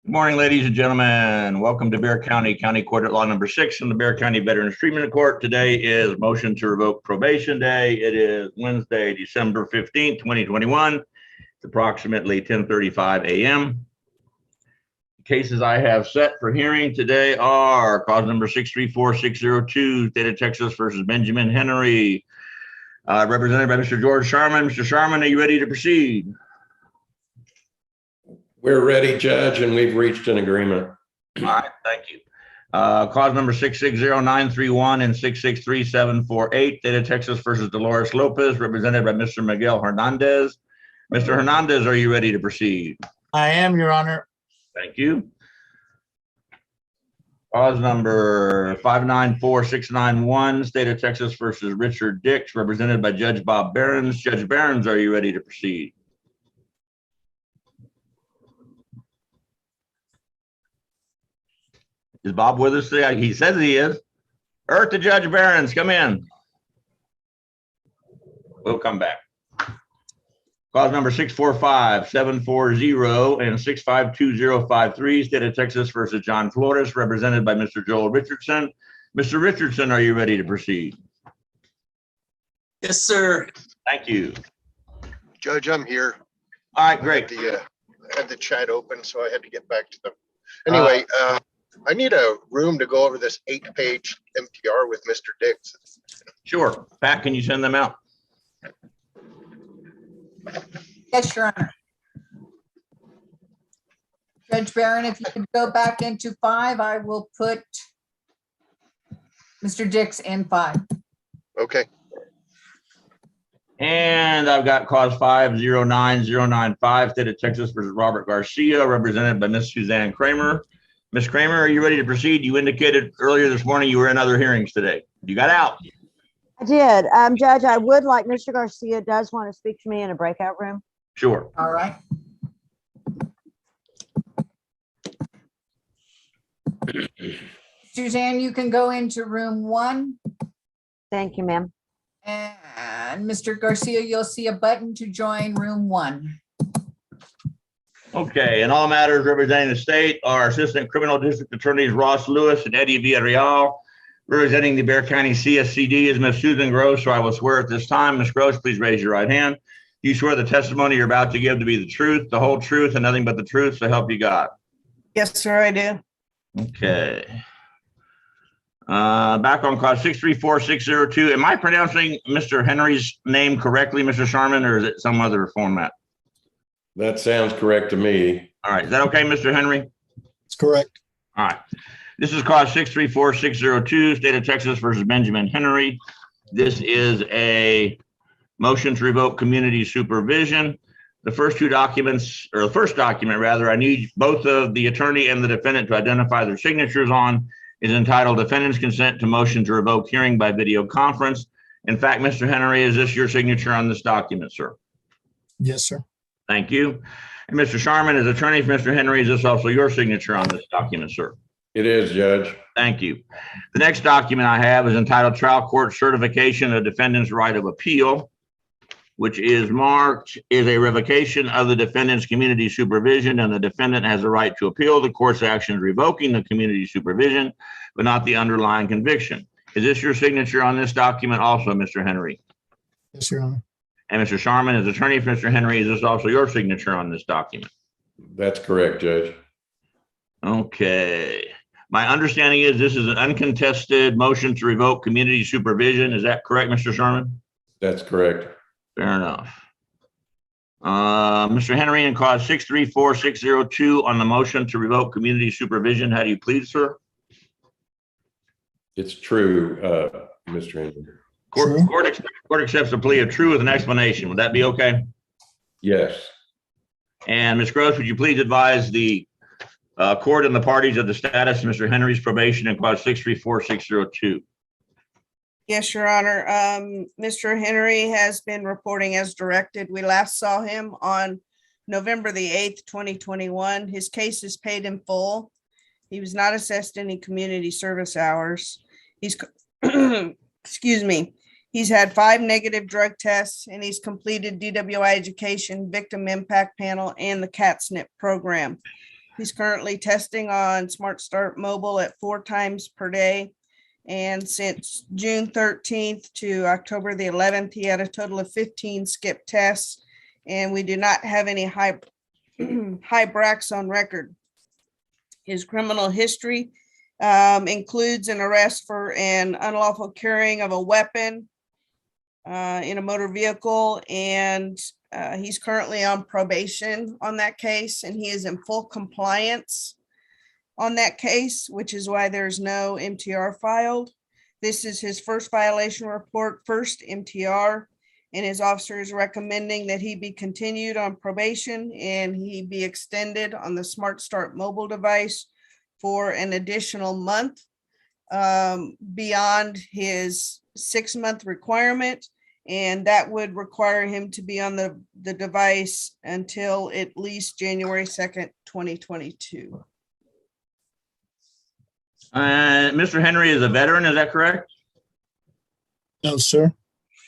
Good morning, ladies and gentlemen. Welcome to Bexar County Court at Law number 6 in the Bexar County Veterans Treatment Court. Today is motion to revoke probation day. It is Wednesday, December 15th, 2021. It's approximately 10:35 a.m. Cases I have set for hearing today are cause number 634602, State of Texas versus Benjamin Henry, represented by Mr. George Sharman. Mr. Sharman, are you ready to proceed? We're ready, Judge, and we've reached an agreement. All right, thank you. Cause number 660-931 and 663-748, State of Texas versus Dolores Lopez, represented by Mr. Miguel Hernandez. Mr. Hernandez, are you ready to proceed? I am, Your Honor. Thank you. Cause number 594691, State of Texas versus Richard Dix, represented by Judge Bob Behrens. Judge Behrens, are you ready to proceed? Is Bob with us today? He says he is. Earth to Judge Behrens, come in. We'll come back. Cause number 645-740 and 652053, State of Texas versus John Flores, represented by Mr. Joel Richardson. Mr. Richardson, are you ready to proceed? Yes, sir. Thank you. Judge, I'm here. All right, great. I had the chat open, so I had to get back to them. Anyway, I need a room to go over this 8-page MTR with Mr. Dix. Sure. Pat, can you send them out? Yes, Your Honor. Judge Barron, if you could go back into 5, I will put Mr. Dix in 5. Okay. And I've got cause 509095, State of Texas versus Robert Garcia, represented by Miss Suzanne Kramer. Ms. Kramer, are you ready to proceed? You indicated earlier this morning you were in other hearings today. You got out. I did. Judge, I would like Mr. Garcia does want to speak to me in a breakout room. Sure. All right. Suzanne, you can go into room 1. Thank you, ma'am. And Mr. Garcia, you'll see a button to join room 1. Okay, in all matters representing the state, our Assistant Criminal District Attorneys Ross Lewis and Eddie Villarreal. Representing the Bexar County CSCD is Ms. Susan Gross, so I will swear at this time. Ms. Gross, please raise your right hand. Do you swear the testimony you're about to give to be the truth, the whole truth, and nothing but the truth, so help you God? Yes, sir, I do. Okay. Back on cause 634602. Am I pronouncing Mr. Henry's name correctly, Mr. Sharman, or is it some other format? That sounds correct to me. All right. Is that okay, Mr. Henry? It's correct. All right. This is cause 634602, State of Texas versus Benjamin Henry. This is a motion to revoke community supervision. The first two documents, or the first document rather, I need both of the attorney and the defendant to identify their signatures on, is entitled Defendant's Consent to Motion to Revoke Hearing by Video Conference. In fact, Mr. Henry, is this your signature on this document, sir? Yes, sir. Thank you. And Mr. Sharman, as attorney for Mr. Henry, is this also your signature on this document, sir? It is, Judge. Thank you. The next document I have is entitled Trial Court Certification of Defendant's Right of Appeal, which is marked is a revocation of the defendant's community supervision, and the defendant has the right to appeal the court's actions revoking the community supervision, but not the underlying conviction. Is this your signature on this document also, Mr. Henry? Yes, Your Honor. And Mr. Sharman, as attorney for Mr. Henry, is this also your signature on this document? That's correct, Judge. Okay. My understanding is this is an uncontested motion to revoke community supervision. Is that correct, Mr. Sharman? That's correct. Fair enough. Mr. Henry, in cause 634602 on the motion to revoke community supervision, how do you plead, sir? It's true, Mr. Henry. Court accepts the plea of true with an explanation. Would that be okay? Yes. And Ms. Gross, would you please advise the court and the parties of the status of Mr. Henry's probation in clause 634602? Yes, Your Honor. Mr. Henry has been reporting as directed. We last saw him on November the 8th, 2021. His case is paid in full. He was not assessed any community service hours. He's, excuse me, he's had 5 negative drug tests, and he's completed DWI education, victim impact panel, and the CAT-SNP program. He's currently testing on Smart Start Mobile at 4 times per day. And since June 13th to October the 11th, he had a total of 15 skip tests, and we do not have any high bracs on record. His criminal history includes an arrest for an unlawful carrying of a weapon in a motor vehicle, and he's currently on probation on that case, and he is in full compliance on that case, which is why there's no MTR filed. This is his first violation report, first MTR, and his officer is recommending that he be continued on probation and he be extended on the Smart Start mobile device for an additional month beyond his 6-month requirement. And that would require him to be on the device until at least January 2nd, 2022. Mr. Henry is a veteran, is that correct? No, sir.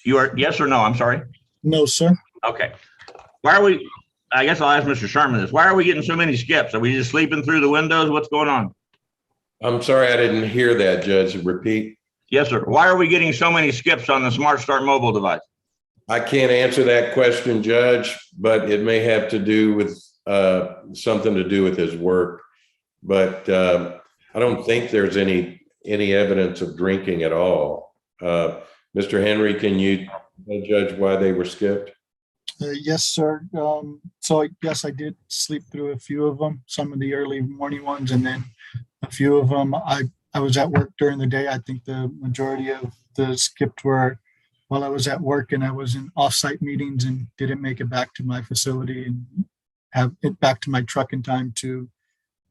You are, yes or no? I'm sorry. No, sir. Okay. Why are we, I guess I'll ask Mr. Sherman this. Why are we getting so many skips? Are we just sleeping through the windows? What's going on? I'm sorry, I didn't hear that, Judge. Repeat. Yes, sir. Why are we getting so many skips on the Smart Start mobile device? I can't answer that question, Judge, but it may have to do with something to do with his work. But I don't think there's any evidence of drinking at all. Mr. Henry, can you judge why they were skipped? Yes, sir. So yes, I did sleep through a few of them, some of the early morning ones, and then a few of them I was at work during the day. I think the majority of the skipped were while I was at work, and I was in off-site meetings and didn't make it back to my facility and have it back to my truck in time to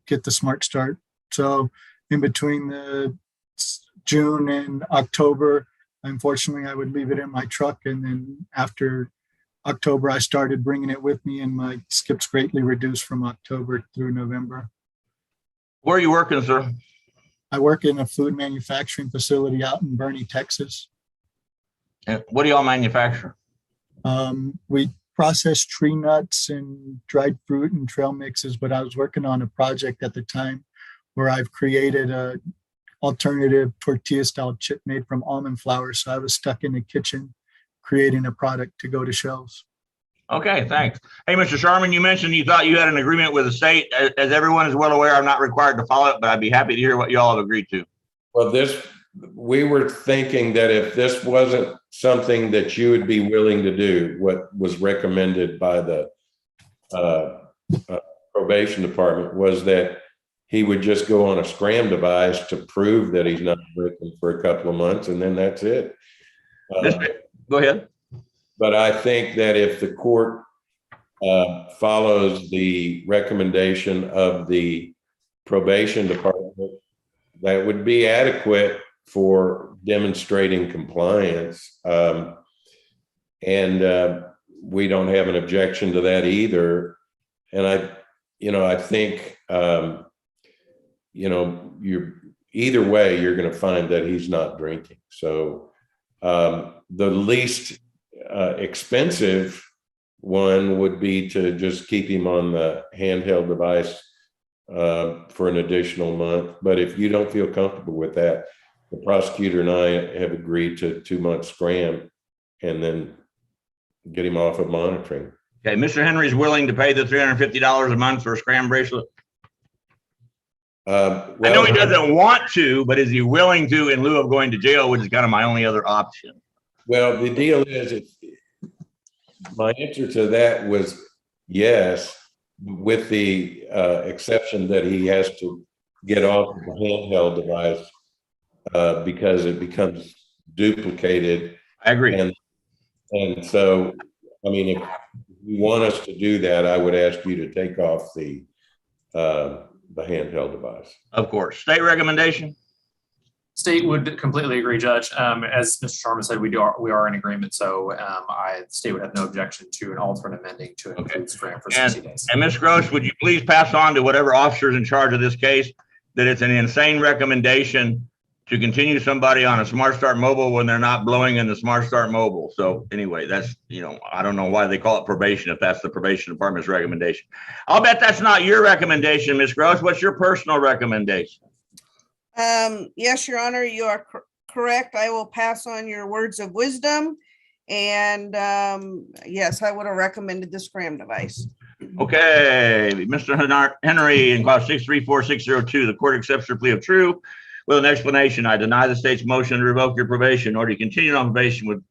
get the Smart Start. So in between the June and October, unfortunately, I would leave it in my truck. And then after October, I started bringing it with me, and my skips greatly reduced from October through November. Where are you working, sir? I work in a food manufacturing facility out in Bernie, Texas. And what do y'all manufacture? We process tree nuts and dried fruit and trail mixes, but I was working on a project at the time where I've created a alternative tortilla style chip made from almond flour. So I was stuck in the kitchen creating a product to go to shelves. Okay, thanks. Hey, Mr. Sharman, you mentioned you thought you had an agreement with the state. As everyone is well aware, I'm not required to follow it, but I'd be happy to hear what y'all have agreed to. Well, we were thinking that if this wasn't something that you would be willing to do, what was recommended by the probation department was that he would just go on a scram device to prove that he's not drinking for a couple of months, and then that's it. Go ahead. But I think that if the court follows the recommendation of the probation department, that would be adequate for demonstrating compliance. And we don't have an objection to that either. And I think, either way, you're going to find that he's not drinking. So the least expensive one would be to just keep him on the handheld device for an additional month. But if you don't feel comfortable with that, the prosecutor and I have agreed to 2-month scram and then get him off of monitoring. Okay, Mr. Henry's willing to pay the $350 a month for a scram bracelet. Well, I know he doesn't want to, but is he willing to in lieu of going to jail, which is kind of my only other option? Well, the deal is, my answer to that was yes, with the exception that he has to get off the handheld device because it becomes duplicated. I agree. And so, I mean, if you want us to do that, I would ask you to take off the handheld device. Of course. State recommendation? State would completely agree, Judge. As Mr. Sharma said, we are in agreement. So state would have no objection to an alternate amending to include scram for 60 days. And Ms. Gross, would you please pass on to whatever officer is in charge of this case that it's an insane recommendation to continue somebody on a Smart Start mobile when they're not blowing in the Smart Start mobile. So anyway, that's, I don't know why they call it probation if that's the probation department's recommendation. I'll bet that's not your recommendation, Ms. Gross. What's your personal recommendation? Yes, Your Honor, you are correct. I will pass on your words of wisdom. And yes, I would have recommended the Scram device. Okay, Mr. Henry, in clause 634602, the court accepts your plea of true. With an explanation, I deny the state's motion to revoke your probation or to continue on probation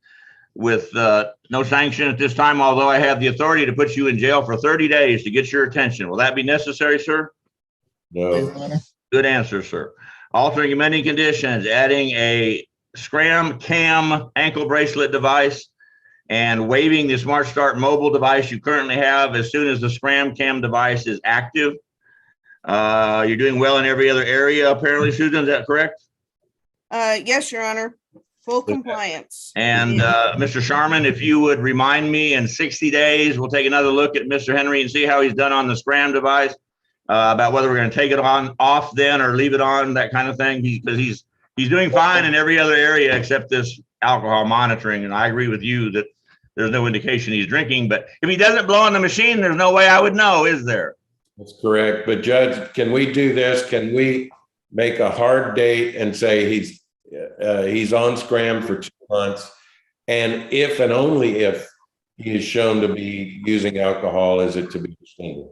with no sanction at this time, although I have the authority to put you in jail for 30 days to get your attention. Will that be necessary, sir? No. Good answer, sir. Altering amending conditions, adding a Scram Cam ankle bracelet device and waiving the Smart Start mobile device you currently have as soon as the Scram Cam device is active. You're doing well in every other area, apparently, Susan, is that correct? Yes, Your Honor, full compliance. And Mr. Sharman, if you would remind me in 60 days, we'll take another look at Mr. Henry and see how he's done on the Scram device, about whether we're going to take it off then or leave it on, that kind of thing. Because he's doing fine in every other area except this alcohol monitoring. And I agree with you that there's no indication he's drinking. But if he doesn't blow on the machine, there's no way I would know, is there? That's correct. But Judge, can we do this? Can we make a hard date and say he's on Scram for 2 months? And if and only if he is shown to be using alcohol, is it to be extended?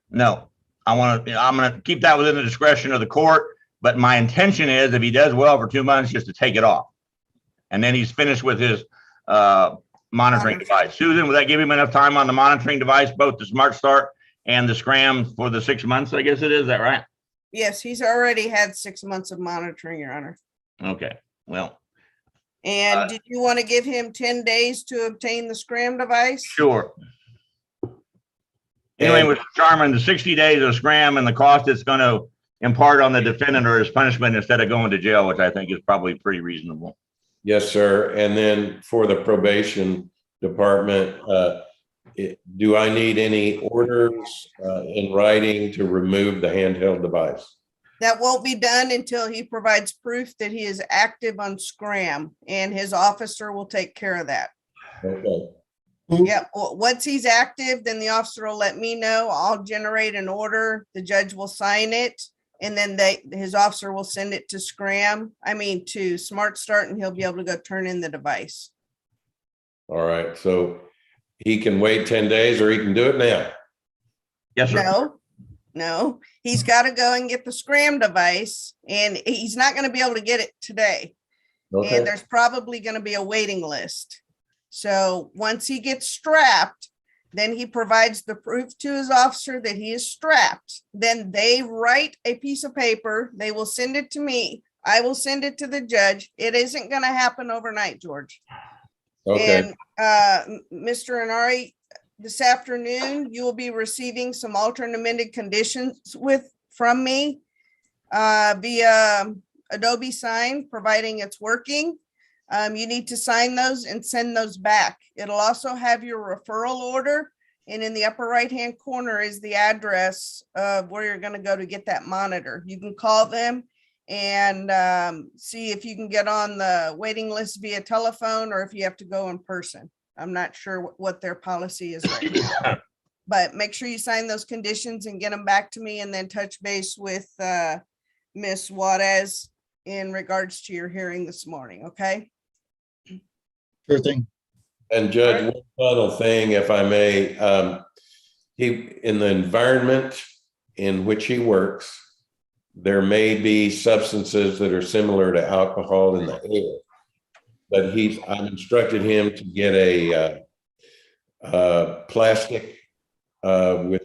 No, I'm going to keep that within the discretion of the court. But my intention is if he does well for 2 months, just to take it off. And then he's finished with his monitoring device. Susan, will that give him enough time on the monitoring device, both the Smart Start and the Scram for the 6 months, I guess it is, that right? Yes, he's already had 6 months of monitoring, Your Honor. Okay, well. And did you want to give him 10 days to obtain the Scram device? Sure. Anyway, with Sharman, the 60 days of Scram and the cost it's going to impart on the defendant or his punishment instead of going to jail, which I think is probably pretty reasonable. Yes, sir. And then for the probation department, do I need any orders in writing to remove the handheld device? That won't be done until he provides proof that he is active on Scram, and his officer will take care of that. Okay. Yeah, once he's active, then the officer will let me know. I'll generate an order. The judge will sign it, and then his officer will send it to to Smart Start, and he'll be able to go turn in the device. All right. So he can wait 10 days or he can do it now. Yes, sir. No, he's got to go and get the Scram device, and he's not going to be able to get it today. Okay. And there's probably going to be a waiting list. So once he gets strapped, then he provides the proof to his officer that he is strapped. Then they write a piece of paper. They will send it to me. I will send it to the judge. It isn't going to happen overnight, George. Okay. And Mr. Inari, this afternoon, you will be receiving some alternate amended conditions from me via Adobe Sign, providing it's working. You need to sign those and send those back. It'll also have your referral order, and in the upper right-hand corner is the address of where you're going to go to get that monitor. You can call them and see if you can get on the waiting list via telephone or if you have to go in person. I'm not sure what their policy is right now, but make sure you sign those conditions and get them back to me, and then touch base with Ms. Juarez in regards to your hearing this morning. Okay. Sure thing. And Judge, one final thing, if I may, in the environment in which he works, there may be substances that are similar to alcohol in the air. But I've instructed him to get a plastic with,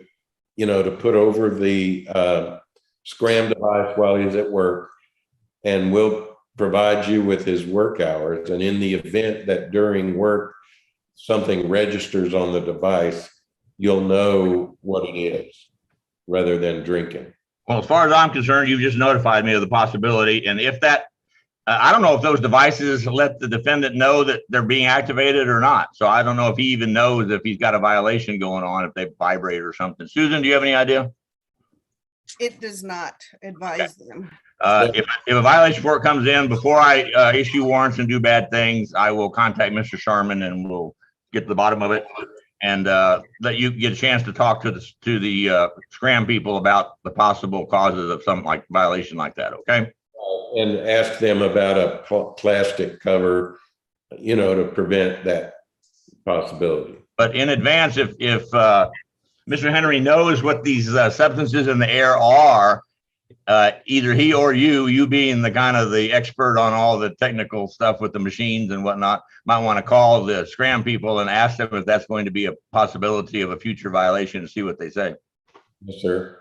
to put over the Scram device while he's at work, and we'll provide you with his work hours. And in the event that during work something registers on the device, you'll know what it is rather than drinking. Well, as far as I'm concerned, you've just notified me of the possibility. And if that, I don't know if those devices let the defendant know that they're being activated or not. So I don't know if he even knows if he's got a violation going on, if they vibrate or something. Susan, do you have any idea? It does not advise them. If a violation report comes in before I issue warrants and do bad things, I will contact Mr. Sharman and we'll get to the bottom of it and let you get a chance to talk to the Scram people about the possible causes of some like violation like that. Okay. And ask them about a plastic cover, to prevent that possibility. But in advance, if Mr. Henry knows what these substances in the air are, either he or you being the kind of the expert on all the technical stuff with the machines and whatnot, might want to call the Scram people and ask them if that's going to be a possibility of a future violation and see what they say. Yes, sir.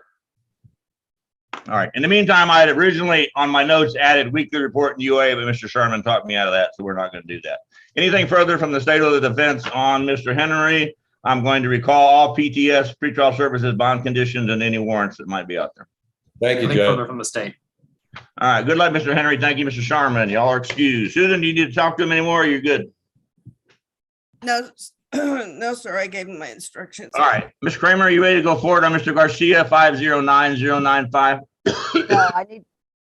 All right. In the meantime, I had originally on my notes added weekly report in UA, but Mr. Sherman talked me out of that, so we're not going to do that. Anything further from the state of the defense on Mr. Henry? I'm going to recall all PTS, pretrial services, bond conditions, and any warrants that might be out there. Thank you, Nothing Judge. further from the state. All right. Good luck, Mr. Henry. Thank you, Mr. Sharman. Y'all are excused. Susan, do you need to talk to him anymore? Or you're good. No, no, sir, I gave him my instructions. All right. Ms. Kramer, are you ready to go forward on Mr. Garcia, 509095? No,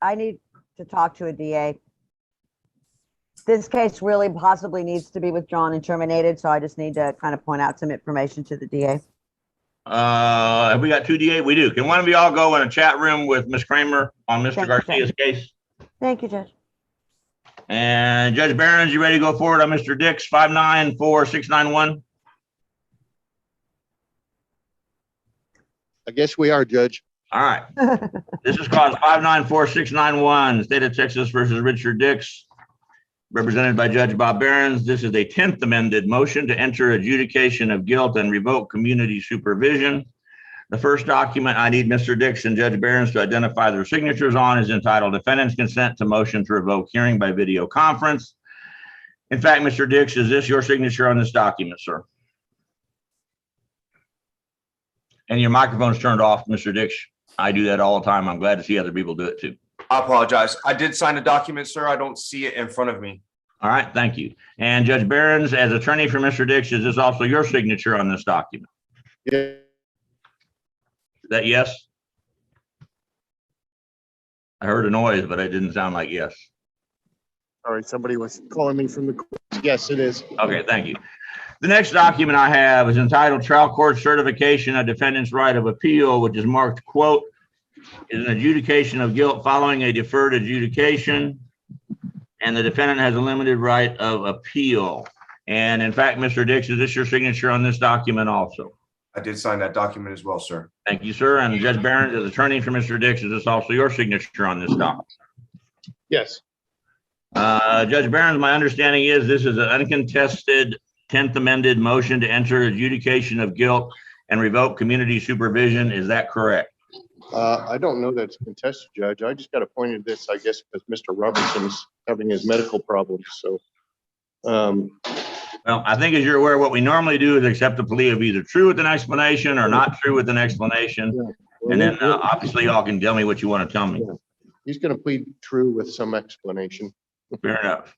I need to talk to a DA. This case really possibly needs to be withdrawn and terminated, so I just need to kind of point out some information to the DA. Have we got two DA? We do. Can one of you all go in a chat room with Ms. Kramer on Mr. Thank you, Garcia's Judge. case? Thank you, Judge. And Judge Barron's, you ready to go forward on Mr. Dix, 594691? I guess we are, Judge. All right. This is cause 594691, State of Texas versus Richard Dix, represented by Judge Bob Barron's. This is a 10th amended motion to enter adjudication of guilt and revoke community supervision. The first document I need Mr. Dix and Judge Barron's to identify their signatures on is entitled Defendant's Consent to Motion to Revoke Hearing by Video Conference. In fact, Mr. Dix, is this your signature on this document, sir? And your microphone's turned off, Mr. Dix. I do that all the time. I'm glad to see other people do it too. I apologize. I did sign a document, sir. I don't see it in front of me. All right, thank you. And Judge Barron's, as attorney for Mr. Dix, is this also your signature on this document? Yeah. Is that yes? I heard a noise, but it didn't sound like yes. All right, somebody was calling me from the court. Yes, it is. Okay, thank you. The next document I have is entitled Trial Court Certification of Defendant's Right of Appeal, which is marked, quote, is an adjudication of guilt following a deferred adjudication, and the defendant has a limited right of appeal. And in fact, Mr. Dix, is this your signature on this document also? I did sign that document as well, sir. Thank you, sir. And Judge Barron, as attorney for Mr. Dix, is this also your signature on this document? Yes. Judge Barron, my understanding is this is an uncontested 10th amended motion to enter adjudication of guilt and revoke community supervision. Is that correct? I don't know that it's contested, Judge. I just got appointed this, I guess, because Mr. Robertson's having his medical problems. So, well, I think as you're aware, what we normally do is accept a plea of either true with an explanation or not true with an explanation. yeah. Well, And then obviously y'all can tell me what you want to tell me. he's going to plead true with some explanation. Fair enough.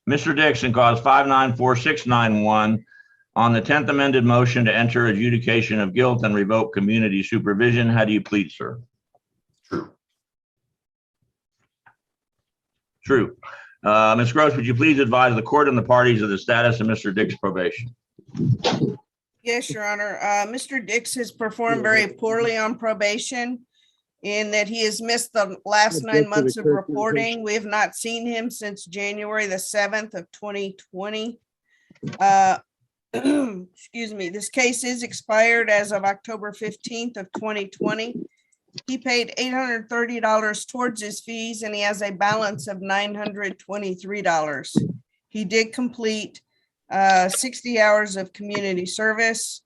Mr. Dixon, cause 594691 on the 10th amended motion to enter adjudication of guilt and revoke community supervision. How do you plead, sir? True. True. Ms. Gross, would you please advise the court and the parties of the status of Mr. Dick's probation? Yes, Your Honor. Mr. Dix has performed very poorly on probation in that he has missed the last 9 months of reporting. We have not seen him since January the 7th of 2020. Excuse me, this case is expired as of October 15th of 2020. He paid $830 towards his fees and he has a balance of $923. He did complete 60 hours of community service.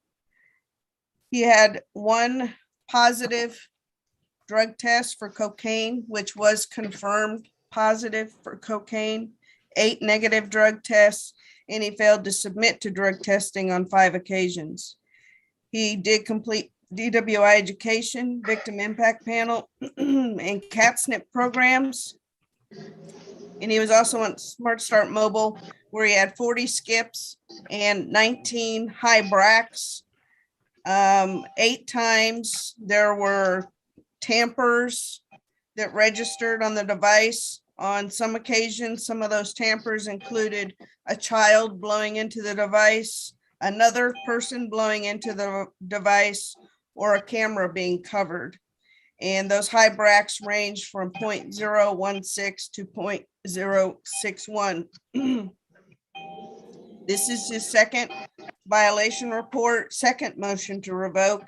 He had one positive drug test for cocaine, which was confirmed positive for cocaine, 8 negative drug tests, and he failed to submit to drug testing on 5 occasions. He did complete DWI education, victim impact panel, and CATSNP programs. And he was also on Smart Start Mobile, where he had 40 skips and 19 high bracks. 8 times there were tampers, that registered on the device. On some occasions, some of those tampers included a child blowing into the device, another person blowing into the device, or a camera being covered. And those high bracks range from 0.016 to 0.061. This is his second violation report, second motion to revoke.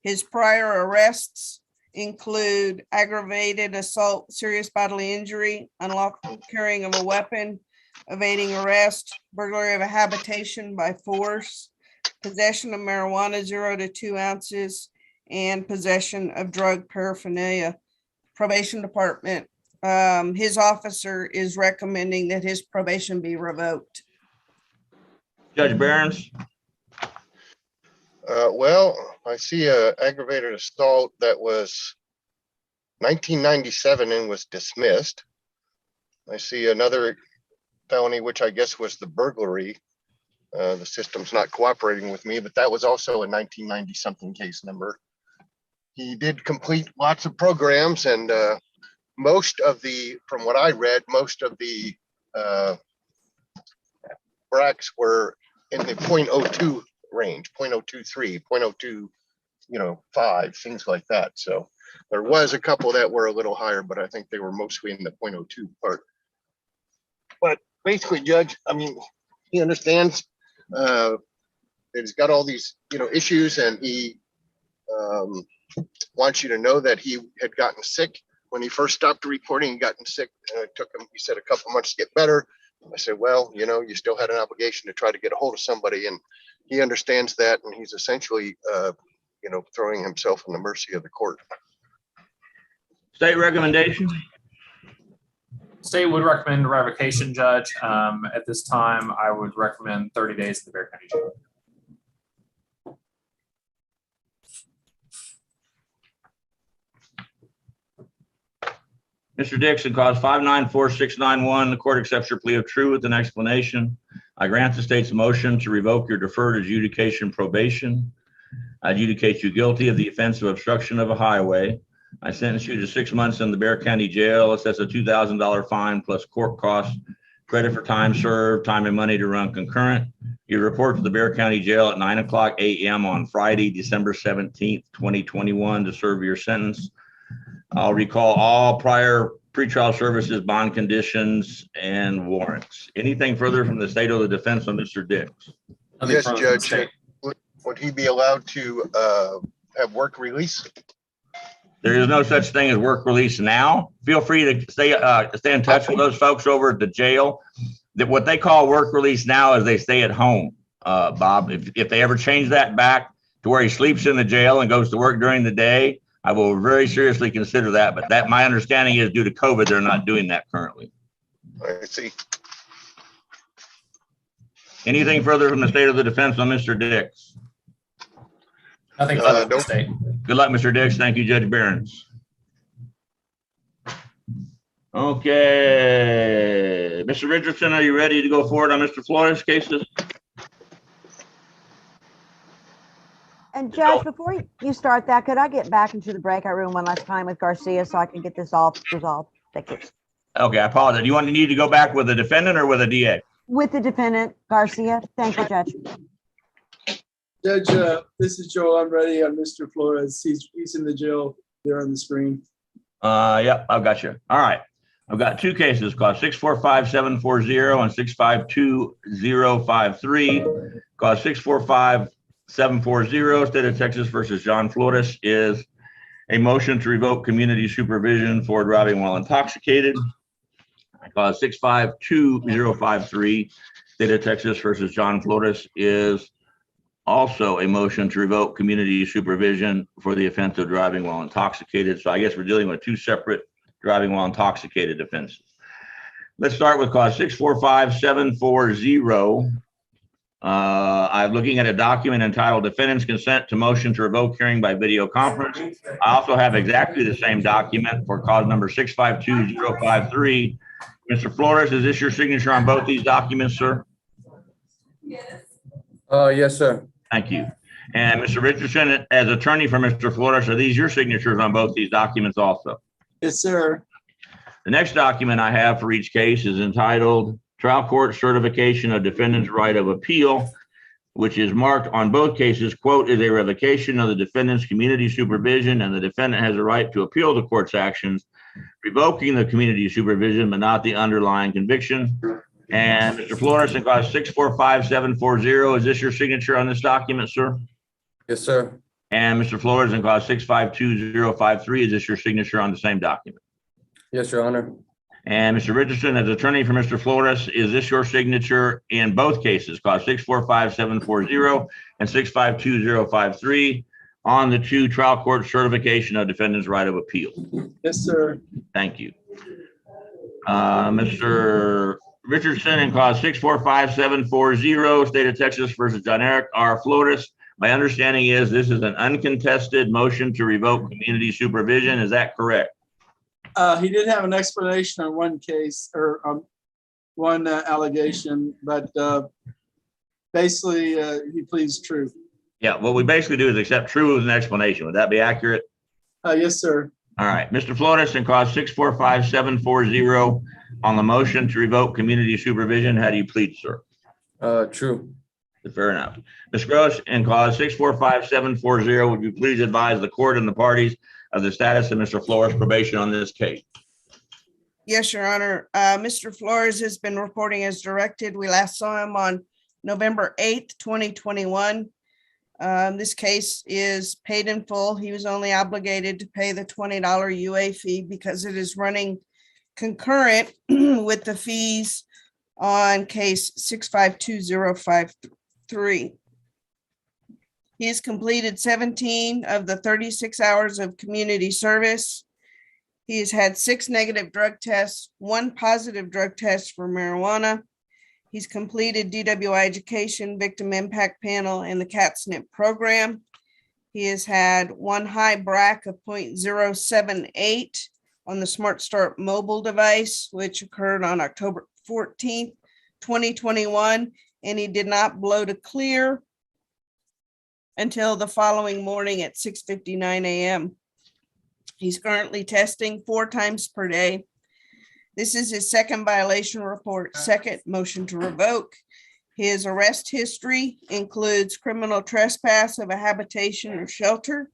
His prior arrests include aggravated assault, serious bodily injury, unlawful carrying of a weapon, evading arrest, burglary of a habitation by force, possession of marijuana 0 to 2 ounces, and possession of drug paraphernalia. Probation department, his officer is recommending that his probation be revoked. Judge Barron's. Well, I see a aggravated assault that was 1997 and was dismissed. I see another felony, which I guess was the burglary. The system's not cooperating with me, but that was also a 1990 something case number. He did complete lots of programs, and most of the, from what I read, most of the bracks were in the 0.02 range, 0.023, 0.02, 5, things like that. So there was a couple that were a little higher, but I think they were mostly in the 0.02 part. But basically, Judge, I mean, he understands that he's got all these, issues, and he wants you to know that he had gotten sick when he first stopped reporting. He gotten sick, and it took him, he said, a couple months to get better. I said, well, you still had an obligation to try to get a hold of somebody, and he understands that, and he's essentially, throwing himself in the mercy of the court. State recommendation. State would recommend revocation, Judge. At this time, I would recommend 30 days in the Bexar County Jail. Mr. Dixon, cause 594-691. The court accepts your plea of true with an explanation. I grant the state's motion to revoke your deferred adjudication probation. I adjudicate you guilty of the offense of obstruction of a highway. I sentence you to 6 months in the Bexar County Jail. Assess a $2,000 fine plus court costs, credit for time served, time and money to run concurrent. You report to the Bexar County Jail at 9:00 a.m. on Friday, December 17th, 2021 to serve your sentence. I'll recall all prior pretrial services, bond conditions, and warrants. Anything further from the state or the defense on Mr. Dix? Yes, Judge. Would he be allowed to have work release? There is no such thing as work release now. Feel free to stay in touch with those folks over at the jail. That what they call work release now is they stay at home. Bob, if they ever change that back to where he sleeps in the jail and goes to work during the day, I will very seriously consider that. But that, my understanding is, due to COVID, they're not doing that currently. I see. Anything further from the state of the defense on Mr. Dix? Nothing further from the state. Good luck, Mr. Dix. Thank you, Judge Barron's. Okay, Mr. Richardson, are you ready to go forward on Mr. Flores' cases? And Judge, before you start that, could I get back into the breakout room one last time with Garcia so I can get this all resolved? Thank you. Okay, I apologize. Do you need to go back with a defendant or with a DA? With the defendant, Garcia. Thank you, Judge. Judge, this is Joel. I'm ready on Mr. Flores. He's in the jail there on the screen. Yep, I've got you. All right. I've got two cases called 645-740 and 652-053. Cause 645-740, State of Texas versus John Flores, is a motion to revoke community supervision for driving while intoxicated. Cause 652-053, State of Texas versus John Flores, is also a motion to revoke community supervision for the offense of driving while intoxicated. So I guess we're dealing with two separate driving while intoxicated offenses. Let's start with cause 645-740. I'm looking at a document entitled Defendant's Consent to Motion to Revoke Hearing by Video Conference. I also have exactly the same document for cause number 652-053. Mr. Flores, is this your signature on both these documents, sir? Yes, sir. Thank you. And Mr. Richardson, as attorney for Mr. Flores, are these your signatures on both these documents also? Yes, sir. The next document I have for each case is entitled Trial Court Certification of Defendant's Right of Appeal, which is marked on both cases, quote, is a revocation of the defendant's community supervision, and the defendant has a right to appeal the court's actions, revoking the community supervision, but not the underlying conviction. And Mr. Flores, in clause 645740, is this your signature on this document, sir? Yes, sir. And Mr. Flores, in clause 652053, is this your signature on the same document? Yes, Your Honor. And Mr. Richardson, as attorney for Mr. Flores, is this your signature in both cases, clause 645740 and 652053, on the two trial court certification of defendant's right of appeal? Yes, sir. Thank you. Mr. Richardson, in clause 645740, State of Texas versus John Eric R. Flores. My understanding is this is an uncontested motion to revoke community supervision. Is that correct? He did have an explanation on one case or one allegation, but basically he pleads true. Yeah, what we basically do is accept true as an explanation. Would that be accurate? Yes, sir. All right, Mr. Flores, in clause 645740, on the motion to revoke community supervision, how do you plead, sir? True. Fair enough. Ms. Gross, in clause 645740, would you please advise the court and the parties of the status of Mr. Flores' probation on this case? Yes, Your Honor. Mr. Flores has been reporting as directed. We last saw him on November 8th, 2021. This case is paid in full. He was only obligated to pay the $20 UA fee because it is running concurrent with the fees on case 652053. He has completed 17 of the 36 hours of community service. He has had 6 negative drug tests, 1 positive drug test for marijuana. He's completed DWI education, victim impact panel, and the CAT-SNP program. He has had 1 high BRAC of 0.078 on the Smart Start mobile device, which occurred on October 14th, 2021, and he did not blow to clear until the following morning at 6:59 a.m. He's currently testing 4 times per day. This is his second violation report, second motion to revoke. His arrest history includes criminal trespass of a habitation or shelter,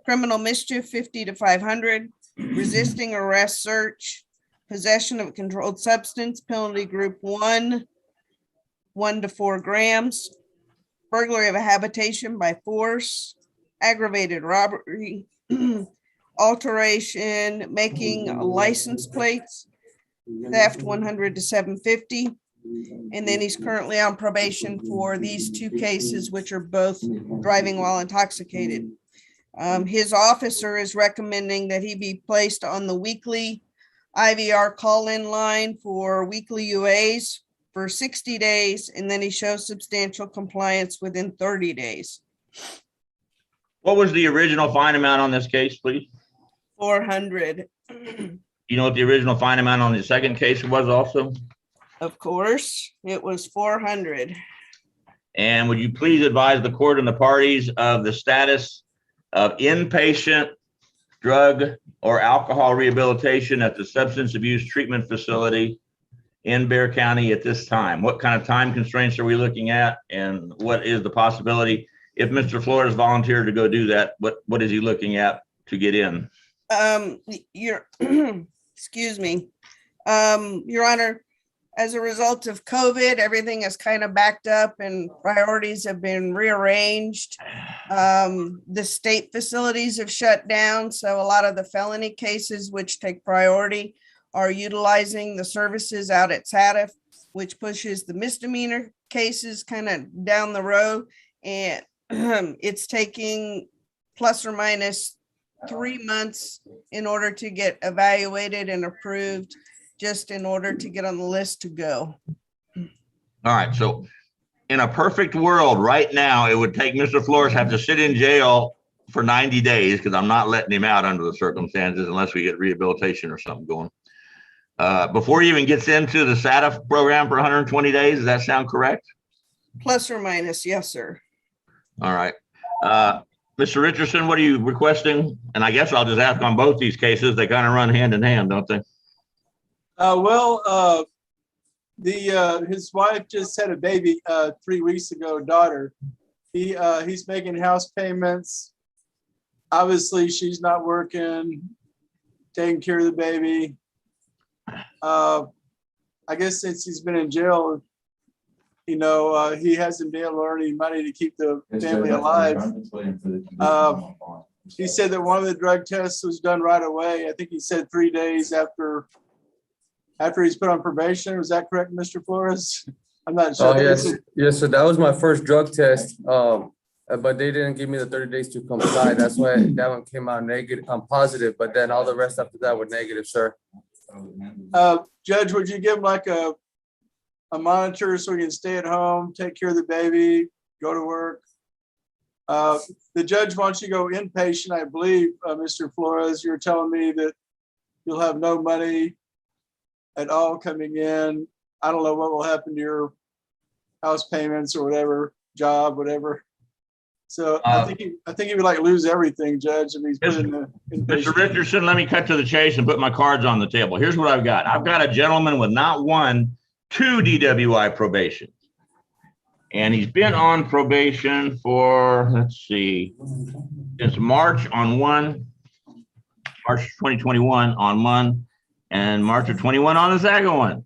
criminal mischief 50 to 500, resisting arrest search, possession of a controlled substance, penalty group 1, 1 to 4 grams, burglary of a habitation by force, aggravated robbery, alteration, making license plates, theft 100 to 750. And then he's currently on probation for these 2 cases, which are both driving while intoxicated. His officer is recommending that he be placed on the weekly IVR call-in line for weekly UAs for 60 days, and then he shows substantial compliance within 30 days. What was the original fine amount on this case, please? 400. You know what the original fine amount on the second case was also? Of course, it was 400. And would you please advise the court and the parties of the status of inpatient drug or alcohol rehabilitation at the substance abuse treatment facility in Bexar County at this time? What kind of time constraints are we looking at? And what is the possibility if Mr. Flores volunteered to go do that? What is he looking at to get in? Excuse me. Your Honor, as a result of COVID, everything is kind of backed up and priorities have been rearranged. The state facilities have shut down, so a lot of the felony cases which take priority are utilizing the services out at SATF, which pushes the misdemeanor cases kind of down the road. And it's taking plus or minus 3 months in order to get evaluated and approved, just in order to get on the list to go. All right, so in a perfect world right now, it would take Mr. Flores have to sit in jail for 90 days because I'm not letting him out under the circumstances unless we get rehabilitation or something going. Before he even gets into the SATF program for 120 days, does that sound correct? Plus or minus, yes, sir. All right. Mr. Richardson, what are you requesting? And I guess I'll just ask on both these cases. They kind of run hand in hand, don't they? His wife just had a baby 3 weeks ago, a daughter. He's making house payments. Obviously, she's not working, taking care of the baby. I guess since he's been in jail, he hasn't been able to earn any money to keep the family alive. He said that one of the drug tests was done right away. I think he said 3 days after he's put on probation. Was that correct, Mr. Flores? I'm not sure. Oh, yes, sir. That was my first drug test. But they didn't give me the 30 days to comply. That's why that one came out negative. I'm positive, but then all the rest after that were negative, sir. Judge, would you give him like a monitor so he can stay at home, take care of the baby, go to work? The judge wants you to go inpatient, I believe, Mr. Flores. You're telling me that you'll have no money at all coming in. I don't know what will happen to your house payments or whatever, job, whatever. So I think he would like lose everything, Judge, if he's put in the inpatient. Mr. Richardson, let me cut to the chase and put my cards on the table. Here's what I've got. I've got a gentleman with not one, 2 DWI probation. And he's been on probation for, let's see, since March 2021 on one, and March of 21 on the second one.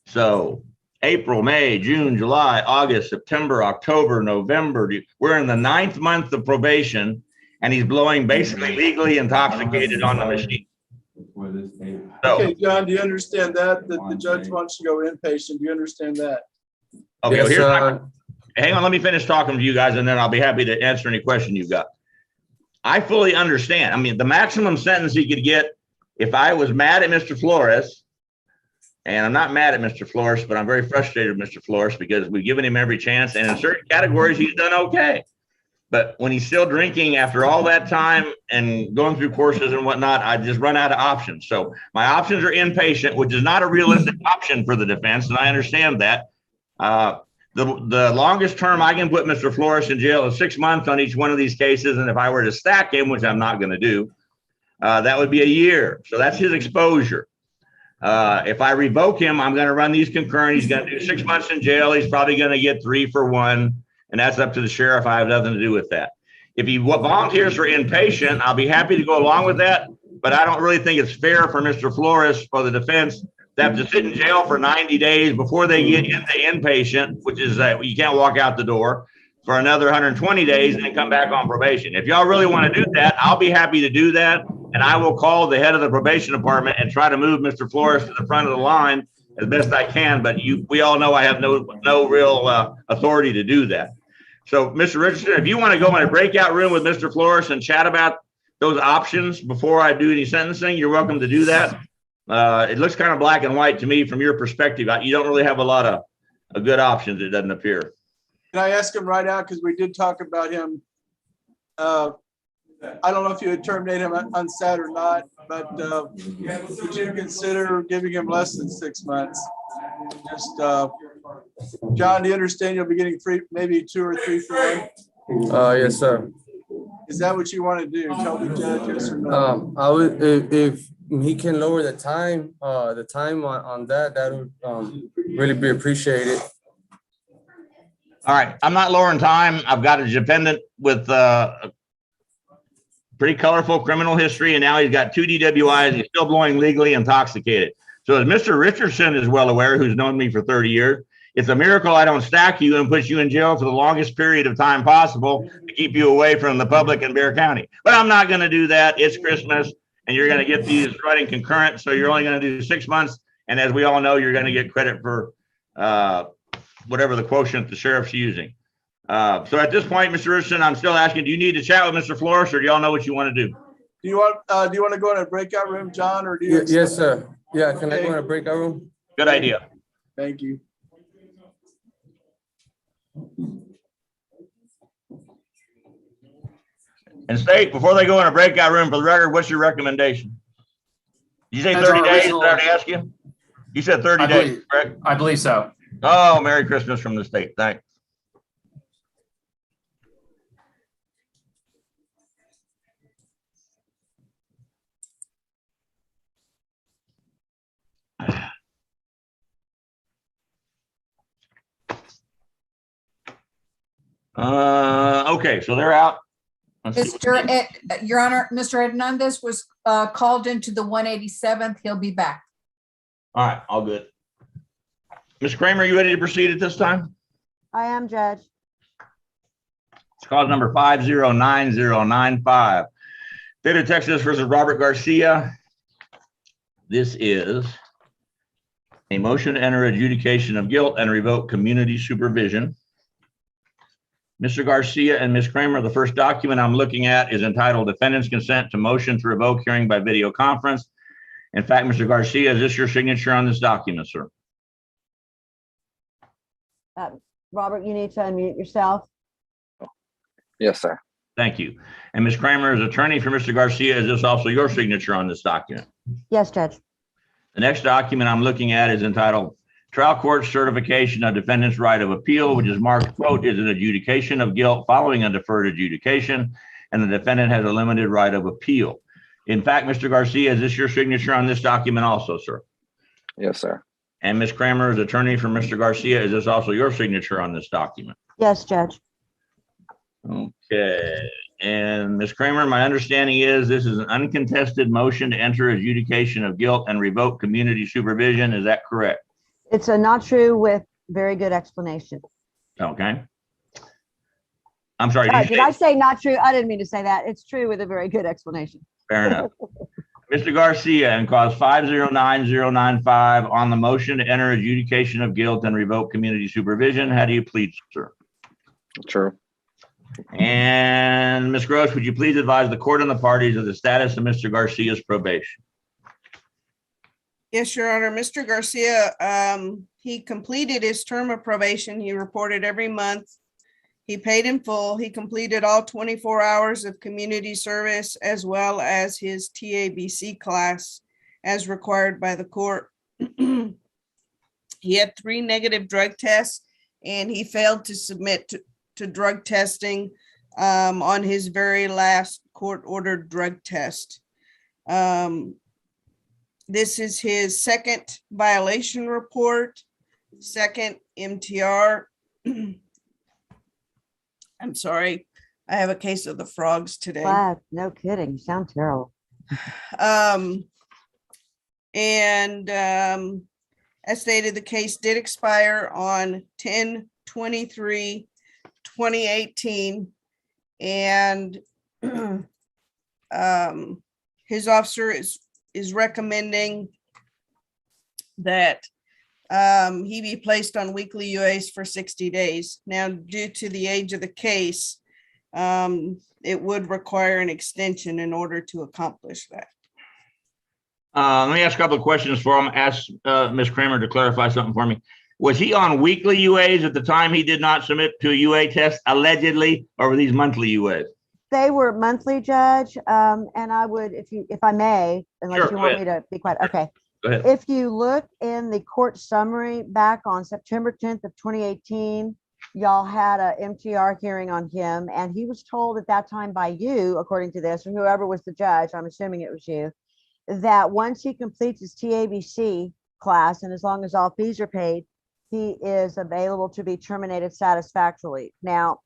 So April, May, June, July, August, September, October, November. We're in the 9th month of probation, and he's blowing basically legally intoxicated on the machine. So, Okay, John, do you understand that the judge wants you to go inpatient? Do you understand that? okay, Yes, hang on, let me finish talking to you guys, and then I'll be happy to answer any question you've got. I fully understand. I mean, the maximum sentence he could get, if I was mad at Mr. Flores, and I'm not mad at Mr. Flores, but I'm very frustrated with Mr. Flores because we've given him every chance, and in certain categories, he's done okay. But when he's still drinking after all that time and going through courses and whatnot, I just run out of options. So my options are inpatient, which is not a realistic option for the defense, and I understand that. The longest term I can put Mr. Flores in jail is 6 months on each one of these cases, and if I were to stack him, which I'm not going to do, that would be a year. So that's his exposure. If I revoke him, I'm going to run these concurrent. He's going to do 6 months in jail. He's probably going to get 3 for 1. And that's up to the sheriff. I have nothing to do with that. If he volunteers for inpatient, I'll be happy to go along with that. But I don't really think it's fair for Mr. Flores or the defense to have to sit in jail for 90 days before they get into inpatient, which is you can't walk out the door, for another 120 days and then come back on probation. If y'all really want to do that, I'll be happy to do that. And I will call the head of the probation department and try to move Mr. Flores to the front of the line as best I can. But we all know I have no real authority to do that. So, Mr. Richardson, if you want to go in a breakout room with Mr. Flores and chat about those options before I do any sentencing, you're welcome to do that. It looks kind of black and white to me from your perspective. You don't really have a lot of good options, it doesn't appear. Can I ask him right out? Because we did talk about him. I don't know if you would terminate him unsat or not, but would you consider giving him less than 6 months? Just, John, do you understand you'll be getting 3, maybe 2 or 3 for 1? Yes, sir. Is that what you want to do? Tell the judge yes or no? I would, if he can lower the time on that, that would really be appreciated. All right, I'm not lowering time. I've got a dependent with pretty colorful criminal history, and now he's got 2 DWIs. He's still blowing legally intoxicated. So as Mr. Richardson is well aware, who's known me for 30 years, it's a miracle I don't stack you and put you in jail for the longest period of time possible to keep you away from the public in Bexar County. But I'm not going to do that. It's Christmas, and you're going to get these running concurrent, so you're only going to do 6 months. And as we all know, you're going to get credit for whatever the quotient the sheriff's using. So at this point, Mr. Richardson, I'm still asking, do you need to chat with Mr. Flores, or do y'all know what you want to do? Do you want to go in a breakout room, John, or do you? Yes, sir. Yeah, can I go in a breakout room? Good idea. Thank you. And State, before they go in a breakout room, for the record, what's your recommendation? Did you say 30 days? Did I already ask you? You said 30 days, correct? I believe so. Oh, Merry Christmas from the state. Thanks. Okay, so they're out. Let's see what- Your Honor, Mr. Hernandez was called into the 187th. He'll be back. All right, all good. Ms. Kramer, are you ready to proceed at this time? I am, Judge. It's cause number 509095. State of Texas versus Robert Garcia. This is a motion to enter adjudication of guilt and revoke community supervision. Mr. Garcia and Ms. Kramer, the first document I'm looking at is entitled Defendant's Consent to Motion to Revoke Hearing by Video Conference. In fact, Mr. Garcia, is this your signature on this document, sir? Robert, you need to unmute yourself. Yes, sir. Thank you. And Ms. Kramer, as attorney for Mr. Garcia, is this also your signature on this document? Yes, Judge. The next document I'm looking at is entitled Trial Court Certification of Defendant's Right of Appeal, which is marked, quote, is an adjudication of guilt following a deferred adjudication, and the defendant has a limited right of appeal. In fact, Mr. Garcia, is this your signature on this document also, sir? Yes, sir. And Ms. Kramer, as attorney for Mr. Garcia, is this also your signature on this document? Yes, Judge. Okay. And Ms. Kramer, my understanding is this is an uncontested motion to enter adjudication of guilt and revoke community supervision. Is that correct? It's a not true with very good explanation. Okay. I'm sorry. Did I say not true? I didn't mean to say that. It's true with a very good explanation. Fair enough. Mr. Garcia, and cause 509095 on the motion to enter adjudication of guilt and revoke community supervision. How do you plead, sir? True. And Ms. Gross, would you please advise the court and the parties of the status of Mr. Garcia's probation? Yes, Your Honor. Mr. Garcia, he completed his term of probation. He reported every month. He paid in full. He completed all 24 hours of community service as well as his TABC class as required by the court. He had 3 negative drug tests and he failed to submit to drug testing on his very last court-ordered drug test. This is his second violation report, second MTR. I'm sorry, I have a case of the frogs today. Wow, no kidding. You sound terrible. As stated, the case did expire on 10/23/2018, and his officer is recommending that he be placed on weekly UAs for 60 days. Now, due to the age of the case, it would require an extension in order to accomplish that. Let me ask a couple of questions for him. Ask Ms. Kramer to clarify something for me. Was he on weekly UAs at the time he did not submit to a UA test, allegedly, or were these monthly UAs? They were monthly, Judge, and I would, if I may, unless Sure, you go want ahead. me to be quiet. Okay. Go ahead. If you look in the court summary back on September 10th of 2018, y'all had a MTR hearing on him, and he was told at that time by you, according to this, or whoever was the judge, I'm assuming it was you, that once he completes his TABC class, and as long as all fees are paid, he is available to be terminated satisfactorily. Now,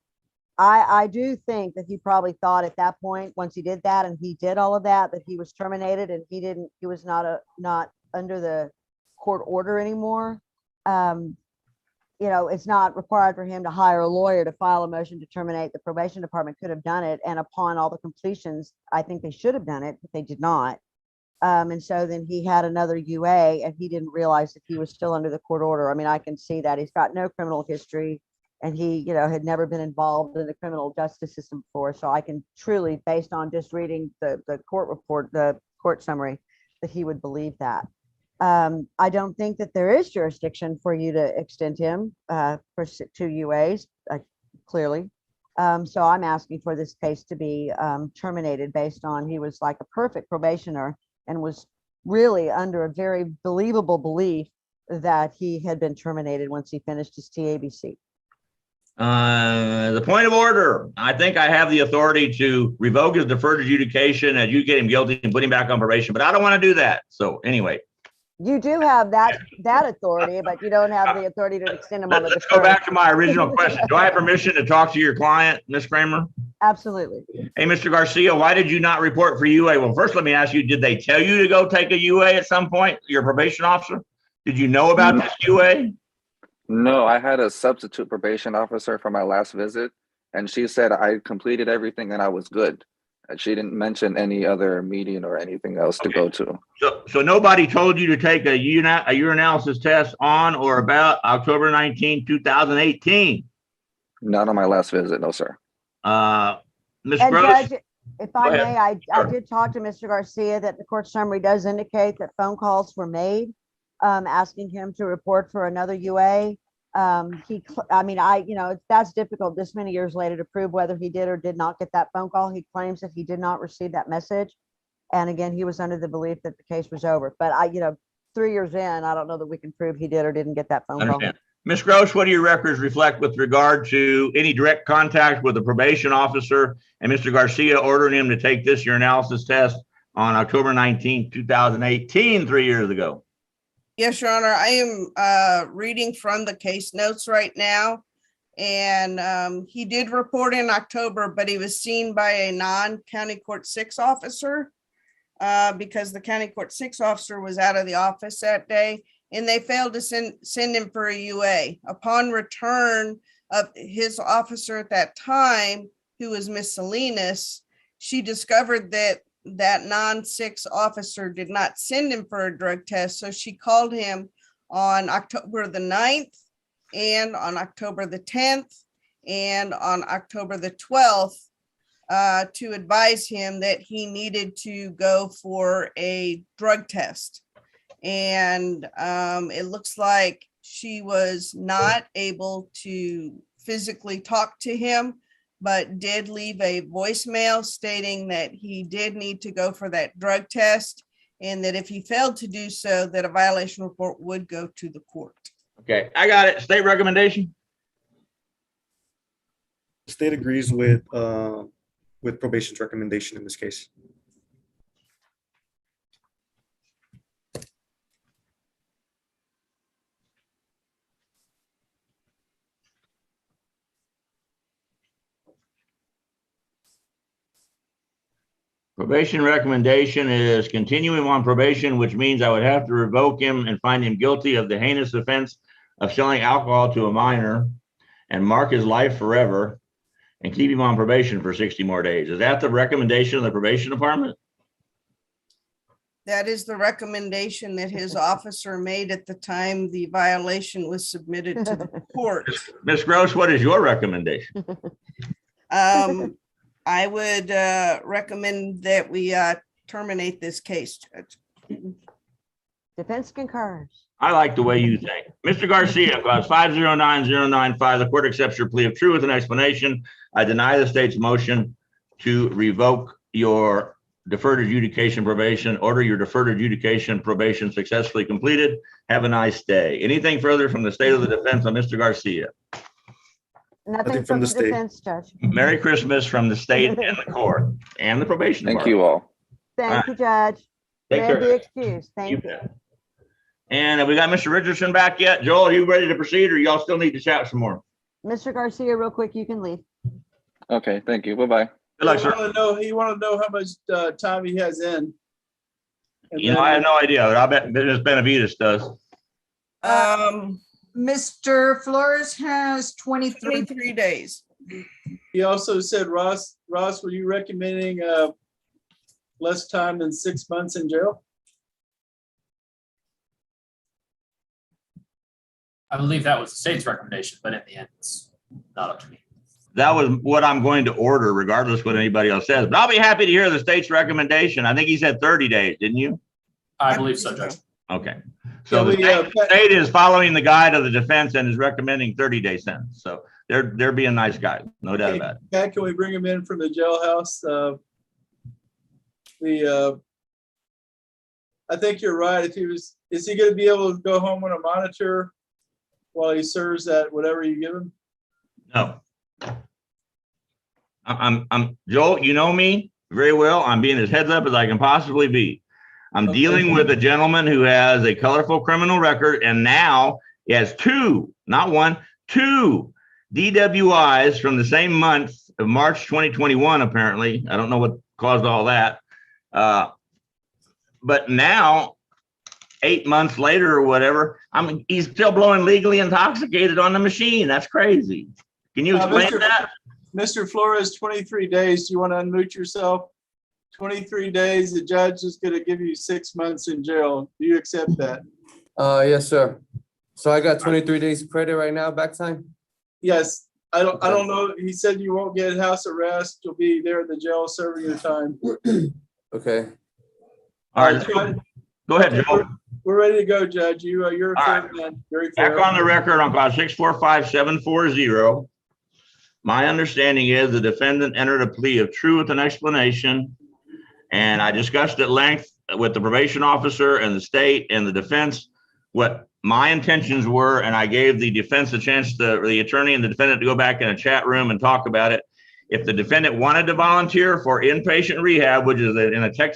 I do think that he probably thought at that point, once he did that and he did all of that, that he was terminated and he was not under the court order anymore. You know, it's not required for him to hire a lawyer to file a motion to terminate. The probation department could have done it. And upon all the completions, I think they should have done it, but they did not. And so then he had another UA and he didn't realize that he was still under the court order. I mean, I can see that he's got no criminal history. And he, you know, had never been involved in the criminal justice system before. So I can truly, based on just reading the court report, the court summary, that he would believe that. I don't think that there is jurisdiction for you to extend him for 2 UAs, clearly. So I'm asking for this case to be terminated based on he was like a perfect probationer and was really under a very believable belief that he had been terminated once he finished his TABC. The point of order. I think I have the authority to revoke his deferred adjudication, adjudicate him guilty and put him back on probation, but I don't want to do that. So anyway, You do have that authority, but you don't have the authority to extend them on the Let's go deferred. back to my original question. Do I have permission to talk to your client, Ms. Kramer? Absolutely. Hey, Mr. Garcia, why did you not report for UA? Well, first, let me ask you, did they tell you to go take a UA at some point, your probation officer? Did you know about this UA? No, I had a substitute probation officer for my last visit, and she said I completed everything and I was good. And she didn't mention any other meeting or anything else to go to. So nobody told you to take a urinalysis test on or about October 19, 2018? Not on my last visit, no, sir. Ms. And Gross? Judge, if I Go may, ahead. I did talk to Mr. Garcia that the court summary does indicate that phone calls were made asking him to report for another UA. That's difficult this many years later to prove whether he did or did not get that phone call. He claims that he did not receive that message. And again, he was under the belief that the case was over. But 3 years in, I don't know that we can prove he did or didn't get that phone call. Understand. Ms. Gross, what do your records reflect with regard to any direct contact with the probation officer and Mr. Garcia ordering him to take this urinalysis test on October 19, 2018, 3 years ago? Yes, Your Honor, I am reading from the case notes right now. And he did report in October, but he was seen by a non-County Court 6 officer because the County Court 6 officer was out of the office that day, and they failed to send him for a UA. Upon return of his officer at that time, who was Miss Salinas, she discovered that non-6 officer did not send him for a drug test. So she called him on October the 9th and on October the 10th and on October the 12th to advise him that he needed to go for a drug test. And it looks like she was not able to physically talk to him, but did leave a voicemail stating that he did need to go for that drug test, and that if he failed to do so, that a violation report would go to the court. Okay, I got it. State recommendation? The state agrees with probation's recommendation in this case. Probation recommendation is continuing on probation, which means I would have to revoke him and find him guilty of the heinous offense of selling alcohol to a minor and mark his life forever and keep him on probation for 60 more days. Is that the recommendation of the probation department? That is the recommendation that his officer made at the time the violation was submitted to the court. Ms. Gross, what is your recommendation? I would recommend that we terminate this case, Judge. Defense concurs. I like the way you think. Mr. Garcia, clause 509095, the court accepts your plea of truth with an explanation. I deny the state's motion to revoke your deferred adjudication probation, order your deferred adjudication probation successfully completed. Have a nice day. Anything further from the state of the defense on Mr. Garcia? Nothing from the state. defense, Judge. Merry Christmas from the state and the court and the probation Thank department. you all. Thank you, Judge. Take May care. be excused. Thank you. bet. And have we got Mr. Richardson back yet? Joel, are you ready to proceed, or y'all still need to chat some more? Mr. Garcia, real quick, you can leave. Okay, thank you. Bye-bye. Good luck, He sir. wanted to know how much time he has in. And You know, I have no idea. I bet Ms. Benavides does. Mr. Flores has 23. 23 days. He also said, Ross, were you recommending less time than 6 months in jail? I believe that was the state's recommendation, but in the end, it's not up to me. That was what I'm going to order, regardless of what anybody else says. But I'll be happy to hear the state's recommendation. I think he said 30 days, didn't you? I believe so, Judge. Okay. So Can the we, state is following the guide of the defense and is recommending 30-day sentence. So they're being nice guys, no doubt about it. Pat, can we bring him in from the jailhouse? I think you're right. Is he going to be able to go home on a monitor while he serves that whatever you give him? No. I'm Joel, you know me very well. I'm being as heads up as I can possibly be. I'm dealing with a gentleman who has a colorful criminal record, and now he has two, not one, two DWIs from the same month of March 2021, apparently. I don't know what caused all that. But now, 8 months later or whatever, he's still blowing legally intoxicated on the machine. That's crazy. Can you explain that? Mr. Flores, 23 days. Do you want to unmute yourself? 23 days, the judge is going to give you 6 months in jail. Do you accept that? Yes, sir. So I got 23 days credit right now, back time? Yes. I don't know. He said you won't get house arrest. You'll be there in the jail serving your time. Okay. All right, go ahead, Okay, Joe. We're ready to go, Judge. You're a All fair right. man. Very Back fair. on the record on clause 645-740. My understanding is the defendant entered a plea of true with an explanation. And I discussed at length with the probation officer and the state and the defense what my intentions were. And I gave the defense a chance the attorney and the defendant to go back in a chat room and talk about it. If the defendant wanted to volunteer for inpatient rehab, which is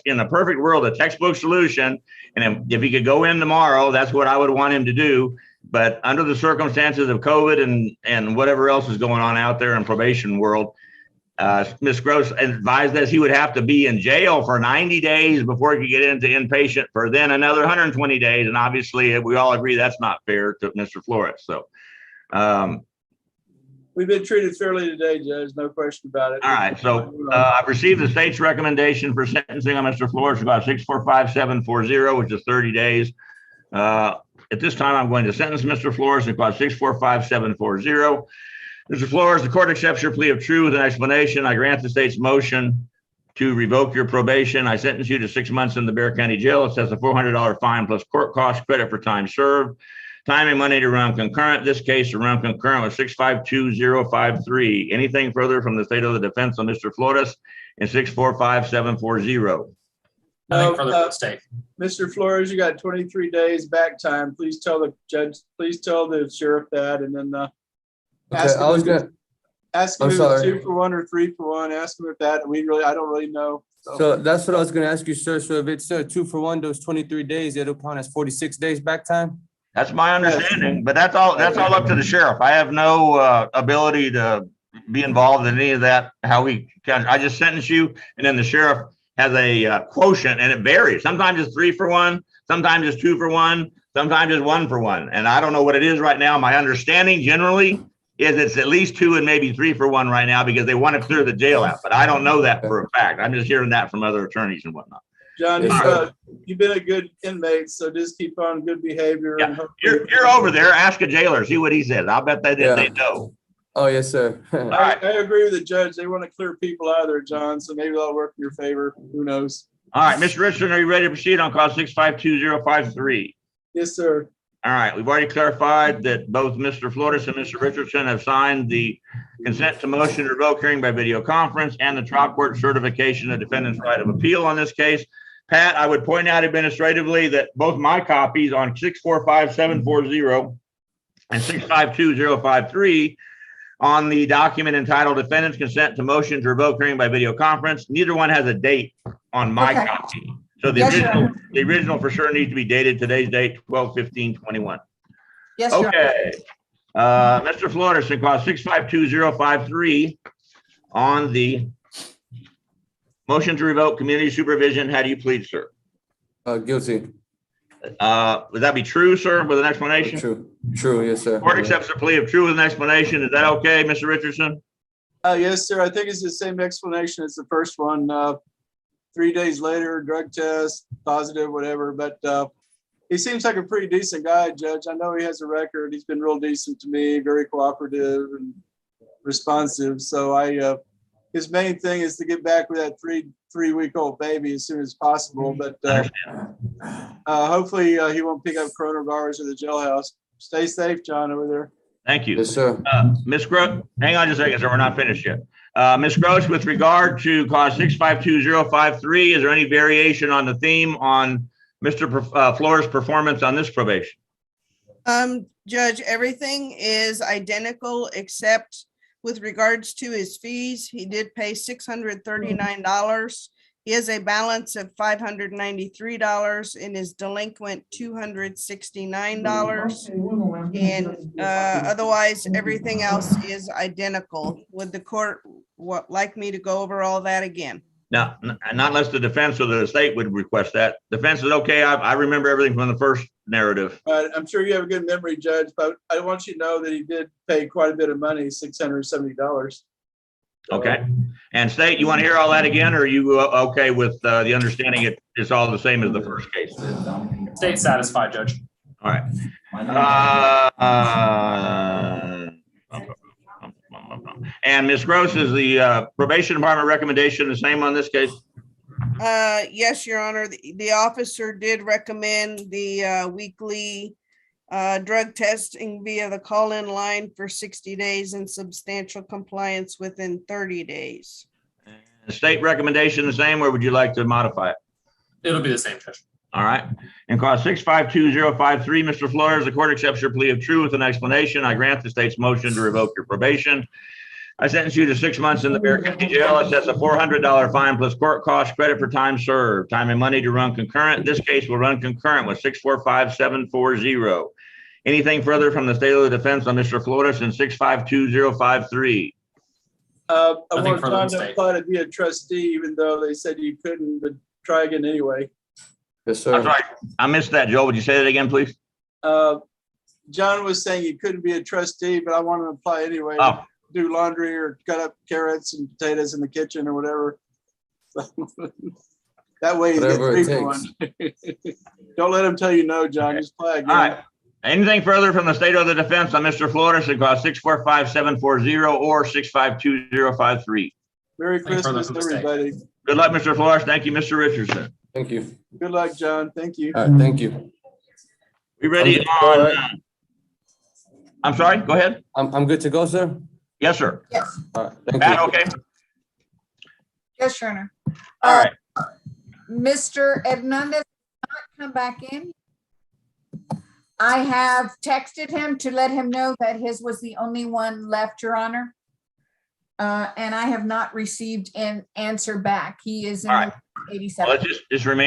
in a perfect world, a textbook solution, and if he could go in tomorrow, that's what I would want him to do. But under the circumstances of COVID and whatever else is going on out there in probation world, Ms. Gross advised us he would have to be in jail for 90 days before he could get into inpatient for then another 120 days. And obviously, we all agree that's not fair to Mr. Flores. So, We've been treated fairly today, Judge. No question about it. all right. So I've received the state's recommendation for sentencing on Mr. Flores about 645-740, which is 30 days. At this time, I'm going to sentence Mr. Flores in clause 645-740. Mr. Flores, the court accepts your plea of true with an explanation. I grant the state's motion to revoke your probation. I sentence you to 6 months in the Bexar County Jail. It says a $400 fine plus court cost credit for time served. Time and money to run concurrent. This case to run concurrent with 652-053. Anything further from the state of the defense on Mr. Flores in 645-740? Nothing further from the state. Mr. Flores, you got 23 days back time. Please tell the judge, please tell the sheriff that, and then ask him if it's 2 for 1 or 3 for 1. Ask him if that. I don't really know. So that's what I was gonna ask you, sir. So if it's 2 for 1, those 23 days, it'll count as 46 days back time? That's my understanding, but that's all up to the sheriff. I have no ability to be involved in any of that, how we can. I just sentence you, and then the sheriff has a quotient, and it varies. Sometimes it's 3 for 1, sometimes it's 2 for 1, sometimes it's 1 for 1. And I don't know what it is right now. My understanding generally is it's at least 2 and maybe 3 for 1 right now because they want to clear the jail out. But I don't know that for a fact. I'm just hearing that from other attorneys and whatnot. John, you've been a good inmate, so just keep on good behavior. Yeah. And you're over there. Ask a jailer, see what he says. I'll bet they know. Oh, yes, sir. I agree with the judge. They want to clear people out of there, John, so maybe that'll work in your favor. Who knows? All right, Mr. Richardson, are you ready to proceed on clause 652-053? Yes, sir. All right, we've already clarified that both Mr. Flores and Mr. Richardson have signed the consent to motion to revoke hearing by video conference and the trial court certification of defendant's right of appeal on this case. Pat, I would point out administratively that both my copies on 645-740 and 652-053 on the document entitled defendant's consent to motion to revoke hearing by video conference, neither one has a date on my copy. So the original for sure needs to be dated today's date, 12/15/21. Yes, okay. Mr. Flores, in clause 652-053 on the motion to revoke community supervision, how do you plead, sir? Guilty. Would that be true, sir, with an explanation? True, yes, sir. Court accepts the plea of true with an explanation. Is that okay, Mr. Richardson? Yes, sir. I think it's the same explanation as the first one. 3 days later, drug test, positive, whatever. But he seems like a pretty decent guy, Judge. I know he has a record. He's been real decent to me, very cooperative and responsive. So his main thing is to get back with that three-week-old baby as soon as possible. But hopefully he won't pick up coronavirus in the jailhouse. Stay safe, John, over there. Thank you. Yes, sir. Ms. Gross, hang on just a second, sir. We're not finished yet. Ms. Gross, with regard to clause 652-053, is there any variation on the theme on Mr. Flores' performance on this probation? Judge, everything is identical except with regards to his fees. He did pay $639. He has a balance of $593 and is delinquent $269. And otherwise, everything else is identical. Would the court like me to go over all that again? Now, not unless the defense or the state would request that. Defense is okay. I remember everything from the first narrative. I'm sure you have a good memory, Judge, but I want you to know that he did pay quite a bit of money, $670. Okay. And state, you want to hear all that again, or are you okay with the understanding it's all the same as the first case? State satisfied, Judge. All right. And Ms. Gross, is the probation department recommendation the same on this case? Yes, Your Honor. The officer did recommend the weekly drug testing via the call-in line for 60 days and substantial compliance within 30 days. The state recommendation the same, or would you like to modify it? It'll be the same, Judge. All right. And cause 652053, Mr. Flores, the court accepts your plea of truth with an explanation. I grant the state's motion to revoke your probation. I sentence you to 6 months in the Bexar County Jail. It sets a $400 fine plus court cost, credit for time served, time and money to run concurrent. This case will run concurrent with 645740. Anything further from the state of the defense on Mr. Flores in 652053? I want John to apply to be a trustee, even though they said you couldn't, but try again anyway. Yes, sir. I'm sorry, I missed that, Joel. Would you say that again, please? John was saying you couldn't be a trustee, but I want to apply anyway. Oh. Do laundry or cut up carrots and potatoes in the kitchen or whatever. That way you get Whatever it 3 for 1. Don't let them tell you no, John. Just apply again. All right. Anything further from the state of the defense on Mr. Flores, it costs 645740 or 652053. Merry Christmas, everybody. Good luck, Mr. Flores. Thank you, Mr. Richardson. Thank you. Good luck, John. Thank you. All right, thank you. We ready All on? right. I'm sorry. Go ahead. I'm good to go, sir. Yes, sir. Yes, All right, thank Pat, you. okay. yes, Your Honor. All right. Mr. Hernandez did not come back in. I have texted him to let him know that his was the only one left, Your Honor. And I have not received an answer back. He is in All right. 87. Well, let's just remain